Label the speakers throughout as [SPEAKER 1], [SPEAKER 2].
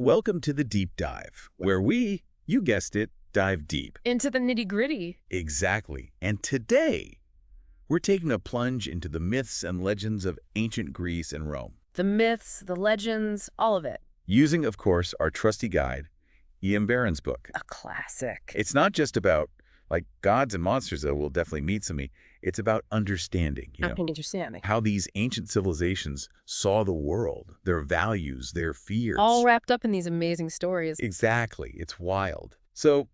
[SPEAKER 1] Welcome to the Deep Dive, where we, you guessed it, dive deep.
[SPEAKER 2] Into the nitty-gritty.
[SPEAKER 1] Exactly. And today, we're taking a plunge into the myths and legends of ancient Greece and Rome.
[SPEAKER 2] The myths, the legends, all of it.
[SPEAKER 1] Using, of course, our trusty guide, Berens' book.
[SPEAKER 2] A classic.
[SPEAKER 1] It's not just about, gods and monsters, though we'll definitely meet some. It's about understanding,
[SPEAKER 2] Understanding.
[SPEAKER 1] how these ancient civilizations saw the world, their values, their fears.
[SPEAKER 2] All wrapped up in these amazing stories.
[SPEAKER 1] Exactly. It's wild. So,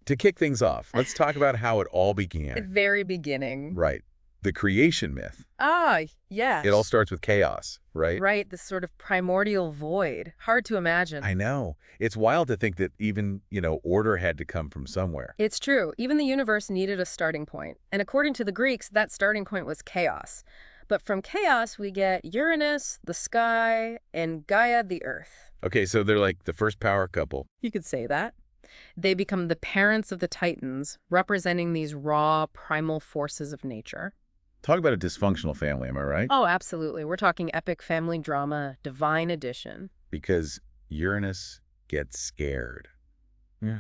[SPEAKER 1] to kick things off, let's talk about how it all
[SPEAKER 2] The
[SPEAKER 1] began.
[SPEAKER 2] very beginning.
[SPEAKER 1] Right. The creation myth.
[SPEAKER 2] Ah, yes.
[SPEAKER 1] It all starts with chaos, right?
[SPEAKER 2] Right, this sort of primordial void. Hard to imagine.
[SPEAKER 1] I know. It's wild to think that even, order had to come from somewhere.
[SPEAKER 2] It's true. Even the universe needed a starting point. And according to the Greeks, that starting point was chaos. But from chaos, we get Uranus, the sky, and Gaia, the earth.
[SPEAKER 1] Okay, so they're like the first power couple.
[SPEAKER 2] You could say that. They become the parents of the Titans, representing these raw, primal forces of nature.
[SPEAKER 1] Talk about a dysfunctional family, am I right?
[SPEAKER 2] Oh, absolutely. We're talking epic family drama, divine edition.
[SPEAKER 1] Because Uranus gets scared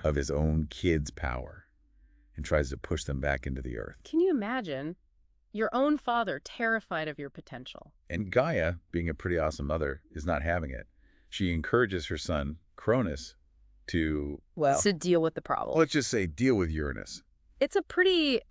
[SPEAKER 1] of his own kids' power and tries to push them back into the earth.
[SPEAKER 2] Can you imagine your own father terrified of your potential?
[SPEAKER 1] And Gaia, being a pretty awesome mother, is not having it. She encourages her son, Cronus, to
[SPEAKER 2] deal with the problem.
[SPEAKER 1] let's just say, deal with Uranus.
[SPEAKER 2] It's a pretty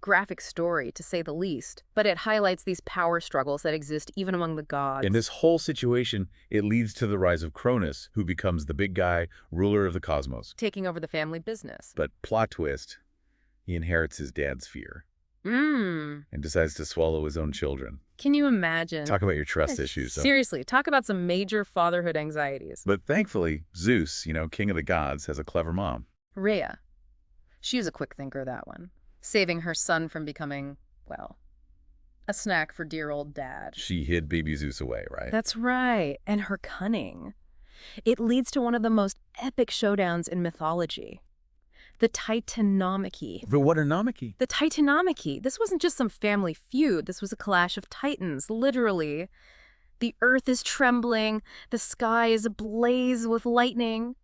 [SPEAKER 2] graphic story, to say the least, but it highlights these power struggles that exist even among the gods.
[SPEAKER 1] In this whole situation, it leads to the rise of Cronus, who becomes the big guy, ruler of the cosmos.
[SPEAKER 2] Taking over the family business.
[SPEAKER 1] But plot twist, he inherits his dad's fear
[SPEAKER 2] And
[SPEAKER 1] and decides to swallow his own children.
[SPEAKER 2] can you imagine?
[SPEAKER 1] Talk about your trust issues.
[SPEAKER 2] Seriously, talk about some major fatherhood anxieties.
[SPEAKER 1] But thankfully, Zeus, king of the gods, has a clever mom.
[SPEAKER 2] Rhea. She was a quick thinker, that one. Saving her son from becoming, a snack for dear old dad.
[SPEAKER 1] She hid baby Zeus away, right?
[SPEAKER 2] That's right. And her cunning. It leads to one of the most epic showdowns in mythology. The Titanomachy.
[SPEAKER 1] But what are Namaki?
[SPEAKER 2] The Titanomachy. This wasn't just some family feud. This was a clash of titans, literally. The earth is trembling. The sky is ablaze with lightning.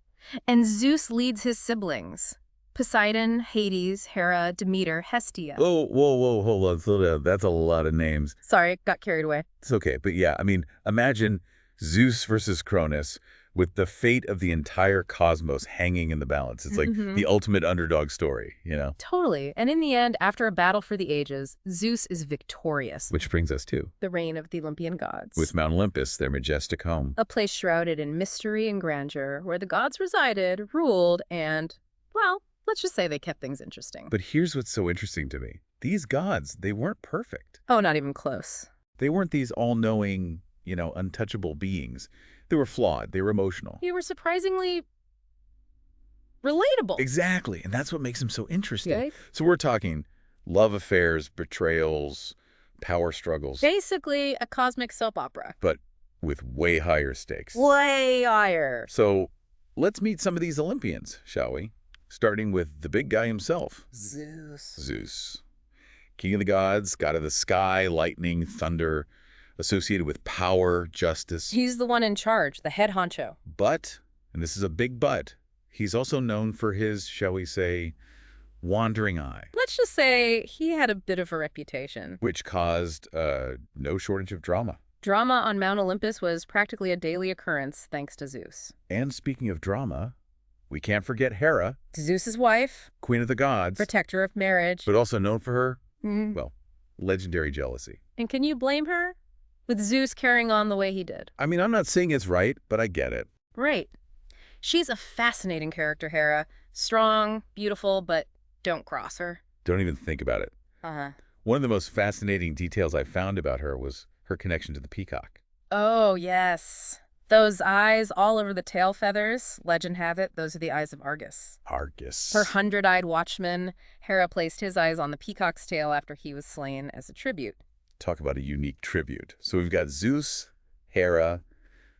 [SPEAKER 2] And Zeus leads his siblings. Poseidon, Hades, Hera, Demeter, Hestia.
[SPEAKER 1] Whoa, hold on, slow down. That's a lot of names.
[SPEAKER 2] Sorry, got carried away.
[SPEAKER 1] It's okay, but yeah, imagine Zeus versus Cronus with the fate of the entire cosmos hanging in the balance. It's like the ultimate underdog story,
[SPEAKER 2] Totally. And in the end, after a battle for the ages, Zeus is victorious.
[SPEAKER 1] Which brings us to
[SPEAKER 2] The reign of the Olympian gods.
[SPEAKER 1] with Mount Olympus, their majestic home.
[SPEAKER 2] A place shrouded in mystery and grandeur, where the gods resided, ruled, and, let's just say they kept things interesting.
[SPEAKER 1] But here's what's so interesting to me. These gods, they weren't perfect.
[SPEAKER 2] Oh, not even close.
[SPEAKER 1] They weren't these all-knowing, untouchable beings. They were flawed. They were emotional.
[SPEAKER 2] You were surprisingly relatable.
[SPEAKER 1] Exactly. And that's what makes them so interesting.
[SPEAKER 2] Okay.
[SPEAKER 1] So we're talking love affairs, betrayals, power struggles,
[SPEAKER 2] Basically, a cosmic soap opera.
[SPEAKER 1] but with way higher stakes.
[SPEAKER 2] Way higher.
[SPEAKER 1] So let's meet some of these Olympians, shall we? Starting with the big guy himself, Zeus. King of the gods, god of the sky, lightning, thunder, associated with power, justice.
[SPEAKER 2] He's the one in charge, the head honcho.
[SPEAKER 1] But, and this is a big but, he's also known for his, shall we say, wandering eye,
[SPEAKER 2] Let's just say he had a bit of a reputation.
[SPEAKER 1] which caused no shortage of drama.
[SPEAKER 2] Drama on Mount Olympus was practically a daily occurrence thanks to Zeus.
[SPEAKER 1] And speaking of drama, we can't forget Hera,
[SPEAKER 2] Zeus's wife,
[SPEAKER 1] queen of the gods,
[SPEAKER 2] protector of marriage.
[SPEAKER 1] but also known for her,
[SPEAKER 2] Mhm.
[SPEAKER 1] legendary jealousy.
[SPEAKER 2] And can you blame her? With Zeus carrying on the way he did.
[SPEAKER 1] I'm not saying it's right, but I get it.
[SPEAKER 2] Right. She's a fascinating character, Hera. Strong, beautiful, but don't cross her.
[SPEAKER 1] Don't even think about it.
[SPEAKER 2] Uh-huh.
[SPEAKER 1] One of the most fascinating details I found about her was her connection to the peacock.
[SPEAKER 2] Oh, yes. Those eyes all over the tail feathers, legend have it, those are the eyes of Argus.
[SPEAKER 1] Argus.
[SPEAKER 2] Her 100-eyed watchman, Hera placed his eyes on the peacock's tail after he was slain as a tribute.
[SPEAKER 1] Talk about a unique tribute. So we've got Zeus, Hera.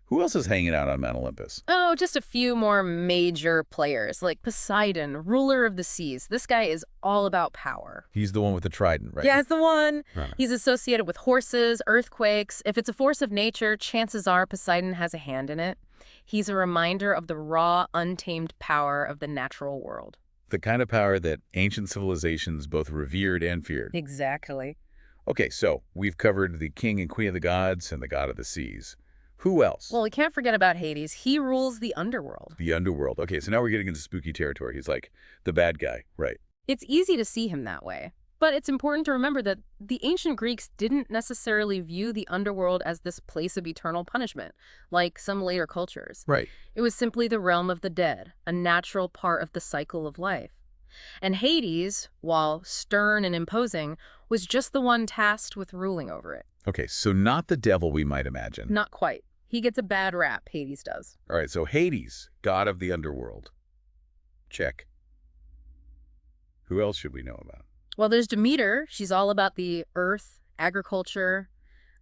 [SPEAKER 1] Who else is hanging out on Mount Olympus?
[SPEAKER 2] Oh, just a few more major players, like Poseidon, ruler of the seas. This guy is all about power.
[SPEAKER 1] He's the one with the trident, right?
[SPEAKER 2] Yeah, it's the one.
[SPEAKER 1] Right.
[SPEAKER 2] He's associated with horses, earthquakes. If it's a force of nature, chances are Poseidon has a hand in it. He's a reminder of the raw, untamed power of the natural world.
[SPEAKER 1] The kind of power that ancient civilizations both revered and feared.
[SPEAKER 2] Exactly.
[SPEAKER 1] Okay, so we've covered the king and queen of the gods and the god of the seas. Who else?
[SPEAKER 2] Well, we can't forget about Hades. He rules the underworld.
[SPEAKER 1] The underworld. Okay, so now we're getting into spooky territory. He's like the bad guy, right?
[SPEAKER 2] It's easy to see him that way. But it's important to remember that the ancient Greeks didn't necessarily view the underworld as this place of eternal punishment, like some later cultures.
[SPEAKER 1] Right.
[SPEAKER 2] It was simply the realm of the dead, a natural part of the cycle of life. And Hades, while stern and imposing, was just the one tasked with ruling over it.
[SPEAKER 1] Okay, so not the devil we might imagine.
[SPEAKER 2] Not quite. He gets a bad rap, Hades does.
[SPEAKER 1] All right, so Hades, god of the underworld. Check. Who else should we know about?
[SPEAKER 2] Well, there's Demeter. She's all about the earth, agriculture,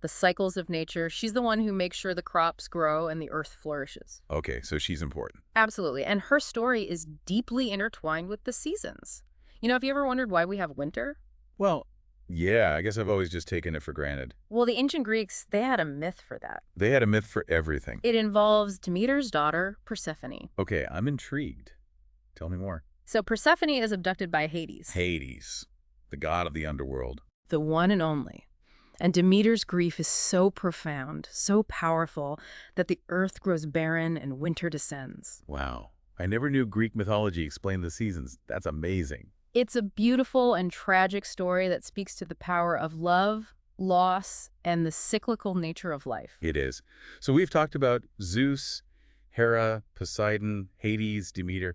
[SPEAKER 2] the cycles of nature. She's the one who makes sure the crops grow and the earth flourishes.
[SPEAKER 1] Okay, so she's important.
[SPEAKER 2] Absolutely. And her story is deeply intertwined with the seasons. You know, have you ever wondered why we have winter?
[SPEAKER 1] Well, yeah, I guess I've always just taken it for granted.
[SPEAKER 2] Well, the ancient Greeks, they had a myth for that.
[SPEAKER 1] They had a myth for everything.
[SPEAKER 2] It involves Demeter's daughter, Persephone.
[SPEAKER 1] Okay, I'm intrigued. Tell me more.
[SPEAKER 2] So Persephone is abducted by Hades.
[SPEAKER 1] Hades, the god of the underworld.
[SPEAKER 2] The one and only. And Demeter's grief is so profound, so powerful, that the earth grows barren and winter descends.
[SPEAKER 1] Wow. I never knew Greek mythology explained the seasons. That's amazing.
[SPEAKER 2] It's a beautiful and tragic story that speaks to the power of love, loss, and the cyclical nature of life.
[SPEAKER 1] It is. So we've talked about Zeus, Hera, Poseidon, Hades, Demeter.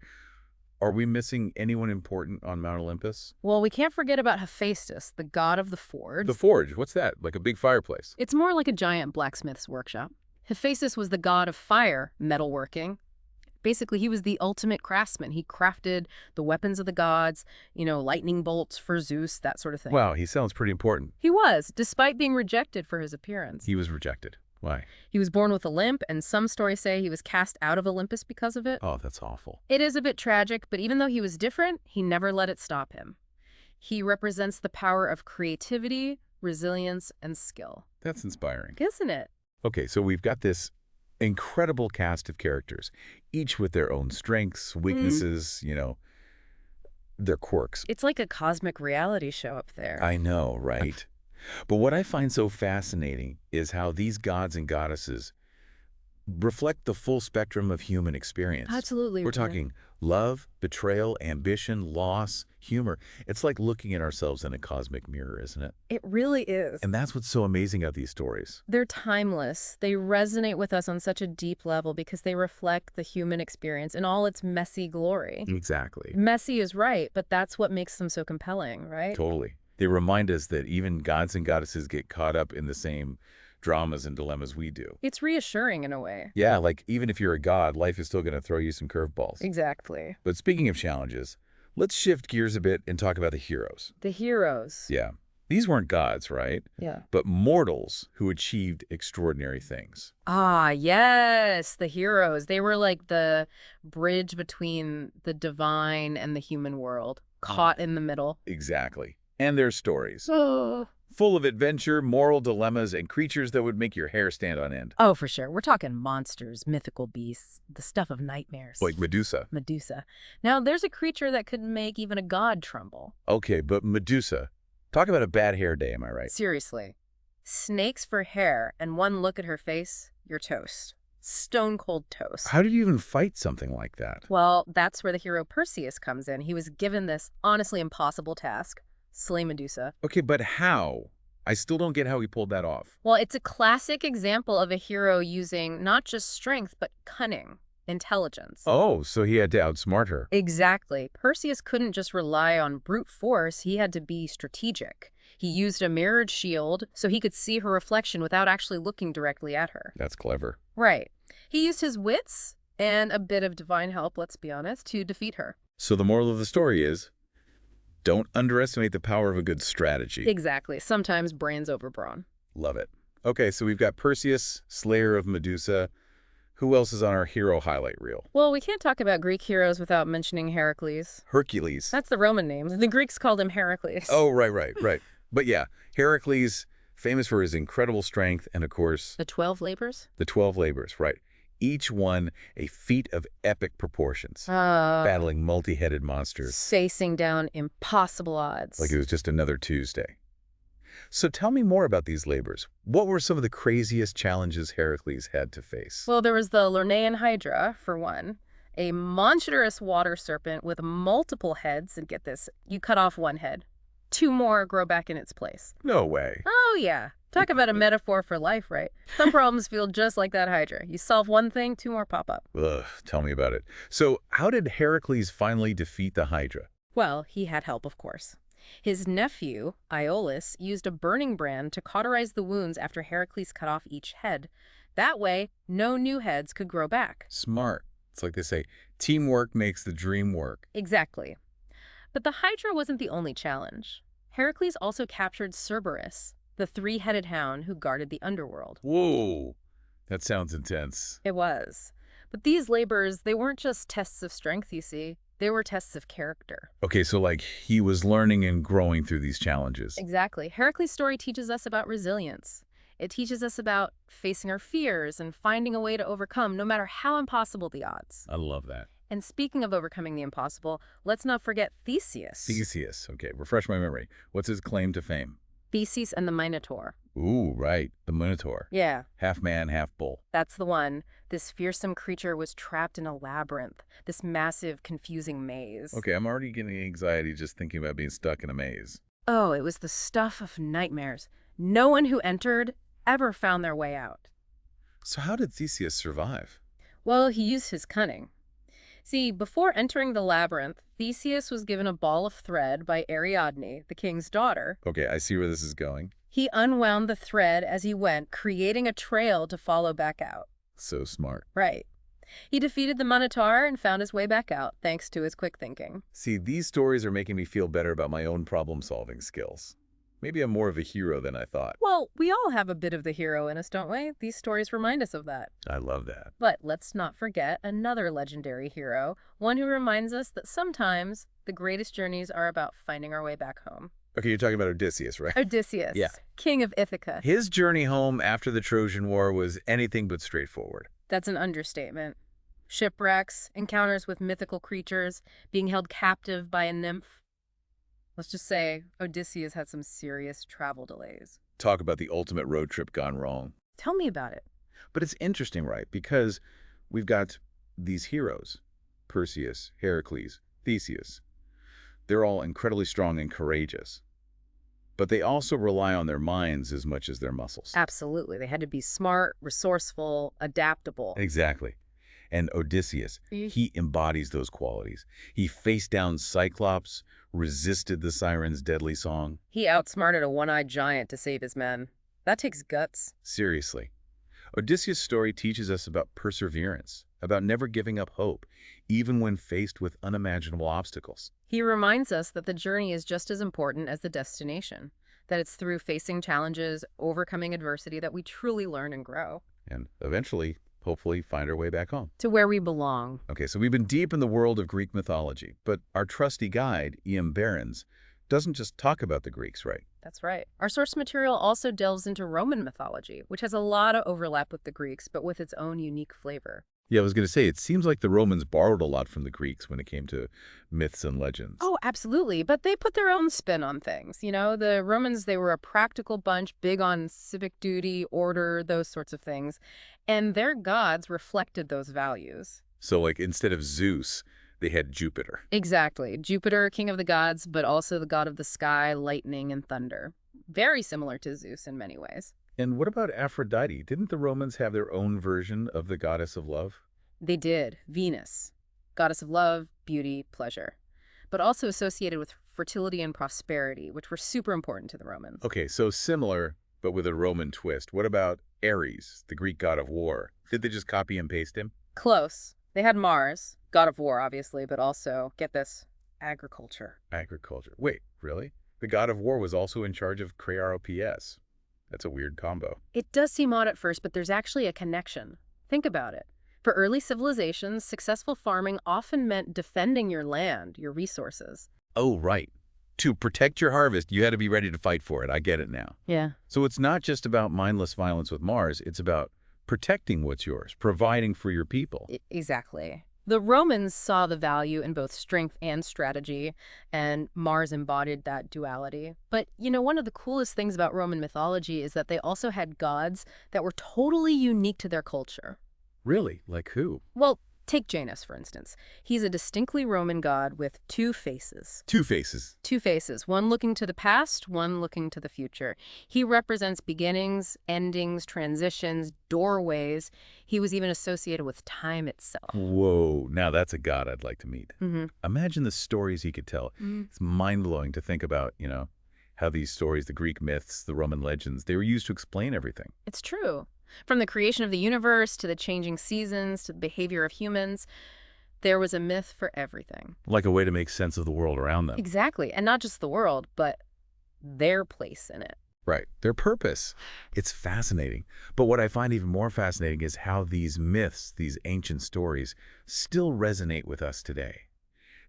[SPEAKER 1] Are we missing anyone important on Mount Olympus?
[SPEAKER 2] Well, we can't forget about Hephaestus, the god of the forge.
[SPEAKER 1] The forge. What's that? Like a big fireplace?
[SPEAKER 2] It's more like a giant blacksmith's workshop. Hephaestus was the god of fire, metalworking. Basically, he was the ultimate craftsman. He crafted the weapons of the gods, lightning bolts for Zeus, that sort of thing.
[SPEAKER 1] Wow, he sounds pretty important.
[SPEAKER 2] He was, despite being rejected for his appearance.
[SPEAKER 1] He was rejected. Why?
[SPEAKER 2] He was born with a limp, and some stories say he was cast out of Olympus because of it.
[SPEAKER 1] Oh, that's awful.
[SPEAKER 2] It is a bit tragic, but even though he was different, he never let it stop him. He represents the power of creativity, resilience, and skill.
[SPEAKER 1] That's inspiring.
[SPEAKER 2] Isn't it?
[SPEAKER 1] Okay, so we've got this incredible cast of characters, each with their own strengths, weaknesses, their quirks.
[SPEAKER 2] It's like a cosmic reality show up there.
[SPEAKER 1] I know, right? But what I find so fascinating is how these gods and goddesses reflect the full spectrum of human experience.
[SPEAKER 2] Absolutely.
[SPEAKER 1] We're talking love, betrayal, ambition, loss, humor. It's like looking at ourselves in a cosmic mirror, isn't it?
[SPEAKER 2] It really is.
[SPEAKER 1] And that's what's so amazing about these stories.
[SPEAKER 2] They're timeless. They resonate with us on such a deep level because they reflect the human experience in all its messy glory.
[SPEAKER 1] Exactly.
[SPEAKER 2] Messy is right, but that's what makes them so compelling, right?
[SPEAKER 1] Totally. They remind us that even gods and goddesses get caught up in the same dramas and dilemmas we do.
[SPEAKER 2] It's reassuring in a way.
[SPEAKER 1] Yeah, like even if you're a god, life is still going to throw you some curveballs.
[SPEAKER 2] Exactly.
[SPEAKER 1] But speaking of challenges, let's shift gears a bit and talk about the heroes.
[SPEAKER 2] The heroes.
[SPEAKER 1] Yeah. These weren't gods, right?
[SPEAKER 2] Yeah.
[SPEAKER 1] But mortals who achieved extraordinary things.
[SPEAKER 2] Ah, yes, the heroes. They were like the bridge between the divine and the human world, caught in the middle.
[SPEAKER 1] Exactly. And their stories.
[SPEAKER 2] Oh.
[SPEAKER 1] Full of adventure, moral dilemmas, and creatures that would make your hair stand on end.
[SPEAKER 2] Oh, for sure. We're talking monsters, mythical beasts, the stuff of nightmares.
[SPEAKER 1] Like Medusa.
[SPEAKER 2] Medusa. Now, there's a creature that could make even a god tremble.
[SPEAKER 1] Okay, but Medusa. Talk about a bad hair day, am I right?
[SPEAKER 2] Seriously. Snakes for hair, and one look at her face, you're toast. Stone cold toast.
[SPEAKER 1] How did you even fight something like that?
[SPEAKER 2] Well, that's where the hero Perseus comes in. He was given this honestly impossible task. Slay Medusa.
[SPEAKER 1] Okay, but how? I still don't get how he pulled that off.
[SPEAKER 2] Well, it's a classic example of a hero using not just strength, but cunning, intelligence.
[SPEAKER 1] Oh, so he had to outsmart her.
[SPEAKER 2] Exactly. Perseus couldn't just rely on brute force. He had to be strategic. He used a mirrored shield so he could see her reflection without actually looking directly at her.
[SPEAKER 1] That's clever.
[SPEAKER 2] Right. He used his wits and a bit of divine help, let's be honest, to defeat her.
[SPEAKER 1] So the moral of the story is, don't underestimate the power of a good strategy.
[SPEAKER 2] Exactly. Sometimes brains over brawn.
[SPEAKER 1] Love it. Okay, so we've got Perseus, slayer of Medusa. Who else is on our hero highlight reel?
[SPEAKER 2] Well, we can't talk about Greek heroes without mentioning Heracles.
[SPEAKER 1] Hercules.
[SPEAKER 2] That's the Roman name. The Greeks called him Heracles.
[SPEAKER 1] Oh, right. But yeah, Heracles, famous for his incredible strength and, of course,
[SPEAKER 2] The 12 labors?
[SPEAKER 1] the 12 labors, right. each one a feat of epic proportions,
[SPEAKER 2] Uh,
[SPEAKER 1] battling multi-headed monsters
[SPEAKER 2] facing down impossible
[SPEAKER 1] like it
[SPEAKER 2] odds.
[SPEAKER 1] was just another Tuesday. So tell me more about these labors. What were some of the craziest challenges Heracles had to face?
[SPEAKER 2] Well, there was the Lernaean Hydra, for one, a monstrous water serpent with multiple heads, and get this, you cut off one head. Two more grow back in its place.
[SPEAKER 1] No way.
[SPEAKER 2] Oh, yeah. Talk about a metaphor for life, right? Some problems feel just like that Hydra. You solve one thing, two more pop up.
[SPEAKER 1] Ugh, tell me about it. So how did Heracles finally defeat the Hydra?
[SPEAKER 2] Well, he had help, of course. His nephew, Iolaus, used a burning brand to cauterize the wounds after Heracles cut off each head. That way, no new heads could grow back.
[SPEAKER 1] Smart. It's like they say, teamwork makes the dream work.
[SPEAKER 2] Exactly. But the Hydra wasn't the only challenge. Heracles also captured Cerberus, the three-headed hound who guarded the underworld.
[SPEAKER 1] Whoa, that sounds intense.
[SPEAKER 2] It was. But these labors, they weren't just tests of strength, you see. They were tests of character.
[SPEAKER 1] Okay, so like he was learning and growing through these challenges.
[SPEAKER 2] Exactly. Heracles' story teaches us about resilience. It teaches us about facing our fears and finding a way to overcome no matter how impossible the odds.
[SPEAKER 1] I love that.
[SPEAKER 2] And speaking of overcoming the impossible, let's not forget Theseus.
[SPEAKER 1] Theseus. Okay, refresh my memory. What's his claim to fame?
[SPEAKER 2] Theseus and the Minotaur.
[SPEAKER 1] Ooh, right. The Minotaur.
[SPEAKER 2] Yeah,
[SPEAKER 1] Half man, half bull.
[SPEAKER 2] that's the one. This fearsome creature was trapped in a labyrinth, this massive, confusing maze.
[SPEAKER 1] Okay, I'm already getting anxiety just thinking about being stuck in a maze.
[SPEAKER 2] Oh, it was the stuff of nightmares. No one who entered ever found their way out.
[SPEAKER 1] So how did Theseus survive?
[SPEAKER 2] Well, he used his cunning. See, before entering the labyrinth, Theseus was given a ball of thread by Ariadne, the king's daughter.
[SPEAKER 1] Okay, I see where this is going.
[SPEAKER 2] He unwound the thread as he went, creating a trail to follow back out.
[SPEAKER 1] So smart.
[SPEAKER 2] Right. He defeated the Minotaur and found his way back out, thanks to his quick thinking.
[SPEAKER 1] See, these stories are making me feel better about my own problem-solving skills. Maybe I'm more of a hero than I thought.
[SPEAKER 2] Well, we all have a bit of the hero in us, don't we? These stories remind us of that.
[SPEAKER 1] I love that.
[SPEAKER 2] But let's not forget another legendary hero, one who reminds us that sometimes the greatest journeys are about finding our way back home.
[SPEAKER 1] Okay, you're talking about Odysseus, right?
[SPEAKER 2] Odysseus,
[SPEAKER 1] Yeah.
[SPEAKER 2] king of Ithaca.
[SPEAKER 1] His journey home after the Trojan War was anything but straightforward.
[SPEAKER 2] That's an understatement. Shipwrecks, encounters with mythical creatures, being held captive by a nymph. Let's just say Odysseus had some serious travel delays.
[SPEAKER 1] Talk about the ultimate road trip gone wrong.
[SPEAKER 2] Tell me about it.
[SPEAKER 1] But it's interesting, right? Because we've got these heroes, Perseus, Heracles, Theseus. They're all incredibly strong and courageous. But they also rely on their minds as much as their muscles.
[SPEAKER 2] Absolutely. They had to be smart, resourceful, adaptable.
[SPEAKER 1] Exactly. And Odysseus, he embodies those qualities. He faced down Cyclops, resisted the siren's deadly song.
[SPEAKER 2] He outsmarted a one-eyed giant to save his men. That takes guts.
[SPEAKER 1] Seriously. Odysseus' story teaches us about perseverance, about never giving up hope, even when faced with unimaginable obstacles.
[SPEAKER 2] He reminds us that the journey is just as important as the destination, that it's through facing challenges, overcoming adversity that we truly learn and grow.
[SPEAKER 1] And eventually, hopefully, find our way back home.
[SPEAKER 2] To where we belong.
[SPEAKER 1] Okay, so we've been deep in the world of Greek mythology, but our trusty guide, Berens, doesn't just talk about the Greeks, right?
[SPEAKER 2] That's right. Our source material also delves into Roman mythology, which has a lot of overlap with the Greeks, but with its own unique flavor.
[SPEAKER 1] Yeah, I was going to say, it seems like the Romans borrowed a lot from the Greeks when it came to myths and legends.
[SPEAKER 2] Oh, absolutely. But they put their own spin on things. You know, the Romans, they were a practical bunch, big on civic duty, order, those sorts of things. And their gods reflected those values.
[SPEAKER 1] So, like, instead of Zeus, they had Jupiter.
[SPEAKER 2] Exactly. Jupiter, king of the gods, but also the god of the sky, lightning, and thunder. Very similar to Zeus in many ways.
[SPEAKER 1] And what about Aphrodite? Didn't the Romans have their own version of the goddess of love?
[SPEAKER 2] They did. Venus, goddess of love, beauty, pleasure, but also associated with fertility and prosperity, which were super important to the Romans.
[SPEAKER 1] Okay, so similar, but with a Roman twist. What about Ares, the Greek god of war? Did they just copy and paste him?
[SPEAKER 2] Close. They had Mars, god of war, obviously, but also, get this, agriculture.
[SPEAKER 1] Agriculture. Wait, really? The god of war was also in charge of KROPS. That's a weird combo.
[SPEAKER 2] It does seem odd at first, but there's actually a connection. Think about it. For early civilizations, successful farming often meant defending your land, your resources.
[SPEAKER 1] Oh, right. To protect your harvest, you had to be ready to fight for it. I get it now.
[SPEAKER 2] Yeah.
[SPEAKER 1] So it's not just about mindless violence with Mars. It's about protecting what's yours, providing for your people.
[SPEAKER 2] Exactly. The Romans saw the value in both strength and strategy, and Mars embodied that duality. But, one of the coolest things about Roman mythology is that they also had gods that were totally unique to their culture.
[SPEAKER 1] Really? Like who?
[SPEAKER 2] Well, take Janus, for instance. He's a distinctly Roman god with two faces.
[SPEAKER 1] Two faces.
[SPEAKER 2] Two faces, one looking to the past, one looking to the future. He represents beginnings, endings, transitions, doorways. He was even associated with time itself.
[SPEAKER 1] Whoa, now that's a god I'd like to meet. Imagine the stories he could tell. It's mind-blowing to think about, how these stories, the Greek myths, the Roman legends, they were used to explain everything.
[SPEAKER 2] It's true. From the creation of the universe to the changing seasons to the behavior of humans, there was a myth for everything.
[SPEAKER 1] Like a way to make sense of the world around them.
[SPEAKER 2] Exactly. And not just the world, but their place in it.
[SPEAKER 1] Right. Their purpose. It's fascinating. But what I find even more fascinating is how these myths, these ancient stories, still resonate with us today,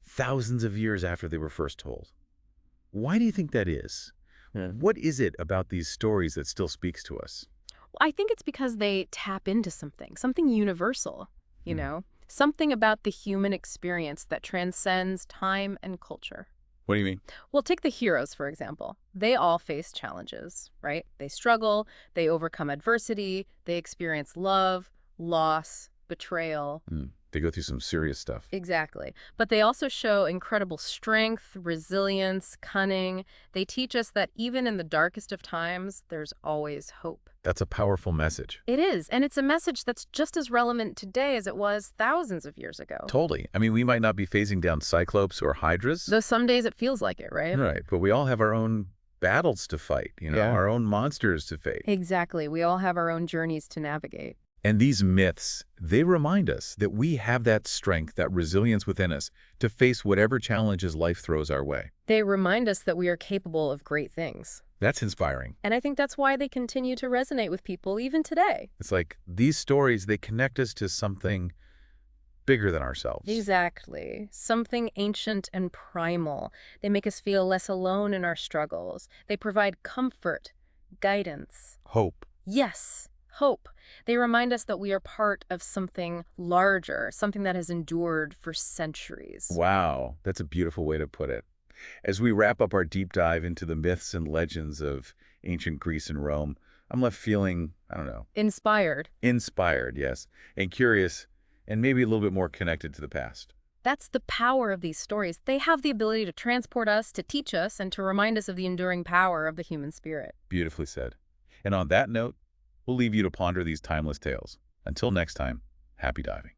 [SPEAKER 1] thousands of years after they were first told. Why do you think that is? What is it about these stories that still speaks to us?
[SPEAKER 2] I think it's because they tap into something universal, something about the human experience that transcends time and culture.
[SPEAKER 1] What do you mean?
[SPEAKER 2] Well, take the heroes, for example. They all face challenges, right? They struggle, they overcome adversity, they experience love, loss, betrayal.
[SPEAKER 1] They go through some serious stuff.
[SPEAKER 2] Exactly. But they also show incredible strength, resilience, cunning. They teach us that even in the darkest of times, there's always hope.
[SPEAKER 1] That's a powerful message.
[SPEAKER 2] It is, and it's a message that's just as relevant today as it was thousands of years ago.
[SPEAKER 1] Totally. I mean, we might not be facing down cyclops or hydras.
[SPEAKER 2] Though some days it feels like it, right?
[SPEAKER 1] Right, but we all have our own battles to fight, our own monsters to face.
[SPEAKER 2] Exactly. We all have our own journeys to navigate.
[SPEAKER 1] And these myths, they remind us that we have that strength, that resilience within us to face whatever challenges life throws our way.
[SPEAKER 2] They remind us that we are capable of great things.
[SPEAKER 1] That's inspiring.
[SPEAKER 2] And I think that's why they continue to resonate with people even today.
[SPEAKER 1] It's like these stories, they connect us to something bigger than ourselves.
[SPEAKER 2] Exactly. Something ancient and primal. They make us feel less alone in our struggles. They provide comfort, guidance.
[SPEAKER 1] Hope.
[SPEAKER 2] Yes. Hope. They remind us that we are part of something larger, something that has endured for centuries.
[SPEAKER 1] Wow, that's a beautiful way to put it. As we wrap up our deep dive into the myths and legends of ancient Greece and Rome, I'm left feeling,
[SPEAKER 2] Inspired.
[SPEAKER 1] Inspired, yes, and curious, and maybe a little bit more connected to the past.
[SPEAKER 2] That's the power of these stories. They have the ability to transport us, to teach us, and to remind us of the enduring power of the human spirit.
[SPEAKER 1] Beautifully said. And on that note, we'll leave you to ponder these timeless tales. Until next time, happy diving.